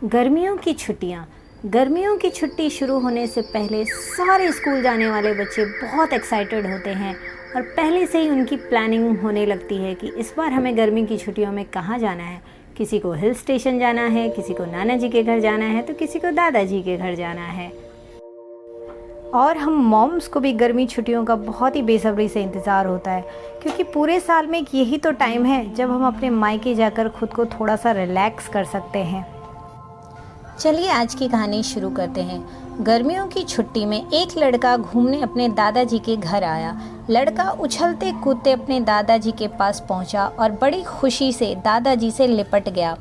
गर्मियों की छुट्टियाँ। गर्मियों की छुट्टी शुरू होने से पहले सारे स्कूल जाने वाले बच्चे बहुत एक्साइटेड होते हैं और पहले से ही उनकी प्लानिंग होने लगती है कि इस बार हमें गर्मी की छुट्टियों में कहाँ जाना है। किसी को हिल स्टेशन जाना है, किसी को नाना जी के घर जाना है, तो किसी को दादाजी के घर जाना है। और हम मॉम्स को भी गर्मी छुट्टियों का बहुत ही बेसब्री से इंतज़ार होता है, क्योंकि पूरे साल में यही तो टाइम है जब हम अपने मायके जाकर खुद को थोड़ा सा रिलैक्स कर सकते हैं। चलिए आज की कहानी शुरू करते हैं। गर्मियों की छुट्टी में एक लड़का घूमने अपने दादाजी के घर आया। लड़का उछलते कूदते अपने दादाजी के पास पहुंचा और बड़ी खुशी से दादाजी से लिपट गया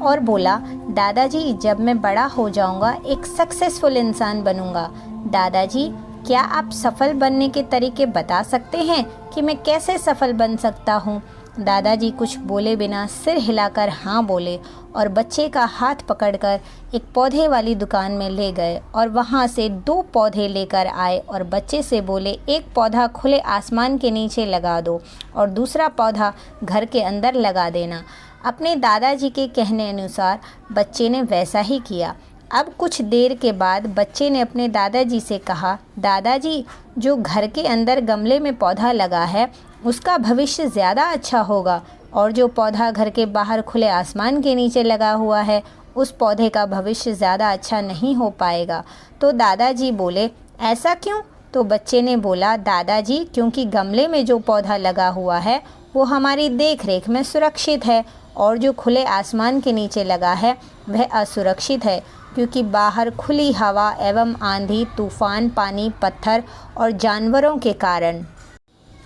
और बोला, दादाजी जब मैं बड़ा हो जाऊंगा एक सक्सेसफुल इंसान बनूंगा। दादाजी क्या आप सफल बनने के तरीके बता सकते हैं कि मैं कैसे सफल बन सकता हूँ? दादाजी कुछ बोले बिना सिर हिलाकर हाँ बोले और बच्चे का हाथ पकड़कर एक पौधे वाली दुकान में ले गए और वहाँ से 2 पौधे लेकर आए और बच्चे से बोले, एक पौधा खुले आसमान के नीचे लगा दो और दूसरा पौधा घर के अंदर लगा देना। अपने दादाजी के कहने अनुसार बच्चे ने वैसा ही किया। अब कुछ देर के बाद बच्चे ने अपने दादाजी से कहा, दादाजी जो घर के अंदर गमले में पौधा लगा है उसका भविष्य ज़्यादा अच्छा होगा और जो पौधा घर के बाहर खुले आसमान के नीचे लगा हुआ है उस पौधे का भविष्य ज़्यादा अच्छा नहीं हो पाएगा। तो दादाजी बोले, ऐसा क्यों? तो बच्चे ने बोला, दादाजी क्योंकि गमले में जो पौधा लगा हुआ है वो हमारी देख रेख में सुरक्षित है और जो खुले आसमान के नीचे लगा है वह असुरक्षित है, क्योंकि बाहर खुली हवा एवं आंधी, तूफान, पानी, पत्थर और जानवरों के कारण।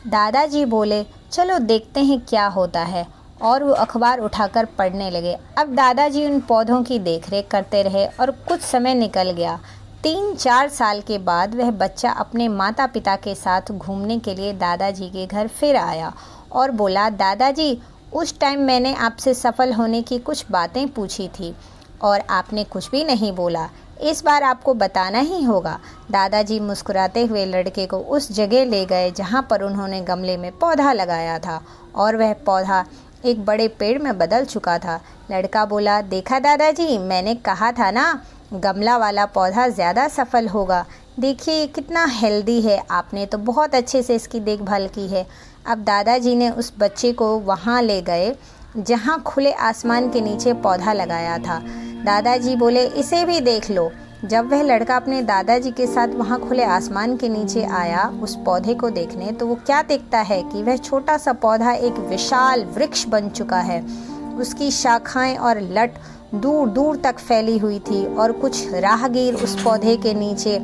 दादाजी बोले, चलो देखते हैं क्या होता है, और वो अखबार उठाकर पढ़ने लगे। अब दादाजी उन पौधों की देखरेख करते रहे और कुछ समय निकल गया। 3-4 साल के बाद वह बच्चा अपने माता पिता के साथ घूमने के लिए दादाजी के घर फिर आया और बोला, दादाजी उस टाइम मैंने आपसे सफल होने की कुछ बातें पूछी थी और आपने कुछ भी नहीं बोला, इस बार आपको बताना ही होगा। दादाजी मुस्कुराते हुए लड़के को उस जगह ले गए जहाँ पर उन्होंने गमले में पौधा लगाया था और वह पौधा एक बड़े पेड़ में बदल चुका था। लड़का बोला, देखा दादाजी, मैंने कहा था ना गमला वाला पौधा ज़्यादा सफल होगा। देखिए कितना हेल्दी है, आपने तो बहुत अच्छे से इसकी देखभाल की है। अब दादाजी ने उस बच्चे को वहाँ ले गए जहाँ खुले आसमान के नीचे पौधा लगाया था। दादाजी बोले, इसे भी देख लो। जब वह लड़का अपने दादाजी के साथ वहाँ खुले आसमान के नीचे आया उस पौधे को देखने, तो वो क्या देखता है कि वह छोटा सा पौधा एक विशाल वृक्ष बन चुका है। उसकी शाखाएं और लट दूर दूर तक फैली हुई थी और कुछ राहगीर उस पौधे के नीचे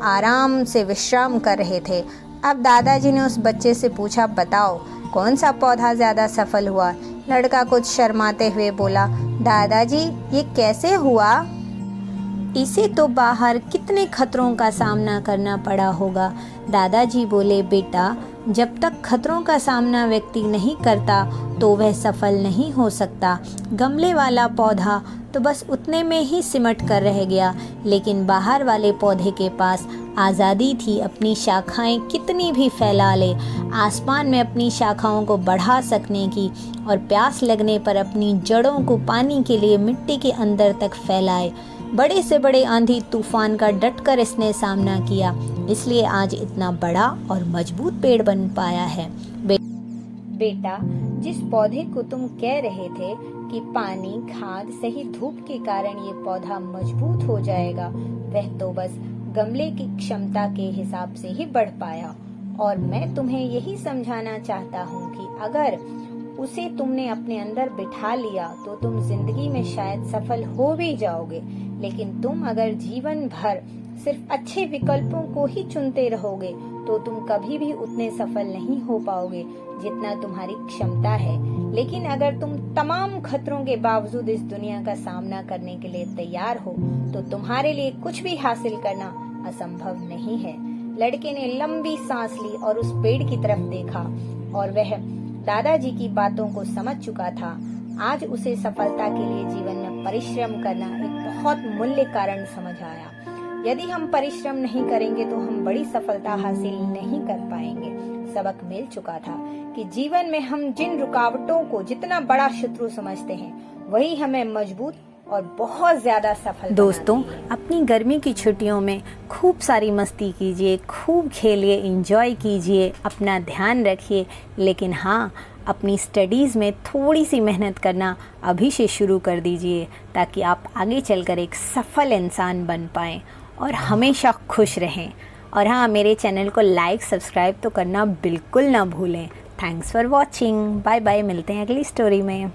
आराम से विश्राम कर रहे थे। अब दादाजी ने उस बच्चे से पूछा, बताओ कौन सा पौधा ज़्यादा सफल हुआ? लड़का कुछ शर्माते हुए बोला, दादाजी ये कैसे हुआ? इसे तो बाहर कितने खतरों का सामना करना पड़ा होगा। दादाजी बोले, बेटा जब तक खतरों का सामना व्यक्ति नहीं करता तो वह सफल नहीं हो सकता। गमले वाला पौधा तो बस उतने में ही सिमट कर रह गया, लेकिन बाहर वाले पौधे के पास आज़ादी थी अपनी शाखाएं कितनी भी फैला ले, आसमान में अपनी शाखाओं को बढ़ा सकने की और प्यास लगने पर अपनी जड़ों को पानी के लिए मिट्टी के अंदर तक फैलाए। बड़े से बड़े आंधी तूफान का डटकर इसने सामना किया, इसलिए आज इतना बड़ा और मजबूत पेड़ बन पाया है। बेटा जिस पौधे को तुम कह रहे थे कि पानी, खाद, सही धूप के कारण ये पौधा मजबूत हो जाएगा, वह तो बस गमले की क्षमता के हिसाब से ही बढ़ पाया। और मैं तुम्हें यही समझाना चाहता हूँ कि अगर उसे तुमने अपने अंदर बिठा लिया तो तुम जिंदगी में शायद सफल हो भी जाओगे, लेकिन तुम अगर जीवन भर सिर्फ अच्छे विकल्पों को ही चुनते रहोगे तो तुम कभी भी उतने सफल नहीं हो पाओगे जितना तुम्हारी क्षमता है। लेकिन अगर तुम तमाम खतरों के बावजूद इस दुनिया का सामना करने के लिए तैयार हो तो तुम्हारे लिए कुछ भी हासिल करना असंभव नहीं है। लड़के ने लंबी सांस ली और उस पेड़ की तरफ देखा और वह दादाजी की बातों को समझ चुका था। आज उसे सफलता के लिए जीवन में परिश्रम करना एक बहुत मूल्य कारण समझ आया। यदि हम परिश्रम नहीं करेंगे तो हम बड़ी सफलता हासिल नहीं कर पाएंगे। सबक मिल चुका था कि जीवन में हम जिन रुकावटों को जितना बड़ा शत्रु समझते हैं वही हमें मजबूत और बहुत ज़्यादा सफल दोस्तों, बनाती है। अपनी गर्मी की छुट्टियों में खूब सारी मस्ती कीजिए, खूब खेलिए, एंजॉय कीजिए, अपना ध्यान रखिए, लेकिन हाँ, अपनी स्टडीज़ में थोड़ी सी मेहनत करना अभी से शुरू कर दीजिए ताकि आप आगे चलकर एक सफल इंसान बन पाएँ और हमेशा खुश रहें। और हाँ, मेरे चैनल को लाइक सब्सक्राइब तो करना बिल्कुल ना भूलें। Thanks for watching. Bye bye, मिलते हैं अगली स्टोरी में।